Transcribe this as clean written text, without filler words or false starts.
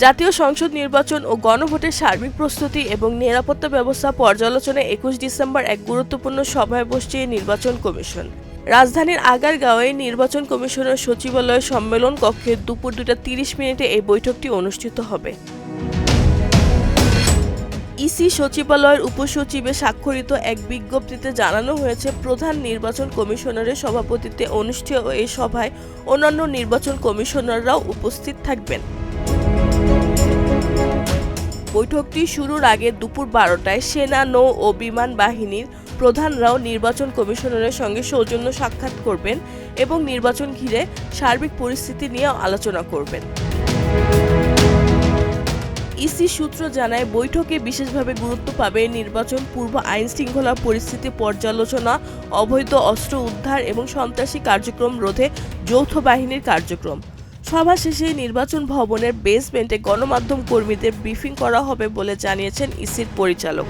জাতীয় সংসদ নির্বাচন ও গণভোটের সার্বিক প্রস্তুতি এবং নিরাপত্তা ব্যবস্থা পর্যালোচনায় ২১ ডিসেম্বর এক গুরুত্বপূর্ণ সভায় বসছে নির্বাচন কমিশন। রাজধানীর আগারগাঁওয়ে নির্বাচন কমিশনের সচিবালয় সম্মেলন কক্ষে দুপুর ২:৩০ এই বৈঠকটি অনুষ্ঠিত হবে। ইসি সচিবালয়ের উপসচিবে স্বাক্ষরিত এক বিজ্ঞপ্তিতে জানানো হয়েছে, প্রধান নির্বাচন কমিশনারের সভাপতিত্বে অনুষ্ঠেয় এই সভায় অন্যান্য নির্বাচন কমিশনাররাও উপস্থিত থাকবেন। বৈঠকটি শুরুর আগে দুপুর ১২টায় সেনা, নৌ ও বিমান বাহিনীর প্রধানরাও নির্বাচন কমিশনারের সঙ্গে সৌজন্য সাক্ষাৎ করবেন এবং নির্বাচন ঘিরে সার্বিক পরিস্থিতি নিয়ে আলোচনা করবেন। ইসি সূত্র জানায়, বৈঠকে বিশেষভাবে গুরুত্ব পাবে নির্বাচন পূর্ব আইন শৃঙ্খলা পরিস্থিতি পর্যালোচনা, অবৈধ অস্ত্র উদ্ধার এবং সন্ত্রাসী কার্যক্রম রোধে যৌথ বাহিনীর কার্যক্রম। সভা শেষে নির্বাচন ভবনের বেসমেন্টে গণমাধ্যম কর্মীদের ব্রিফিং করা হবে বলে জানিয়েছেন ইসির পরিচালক।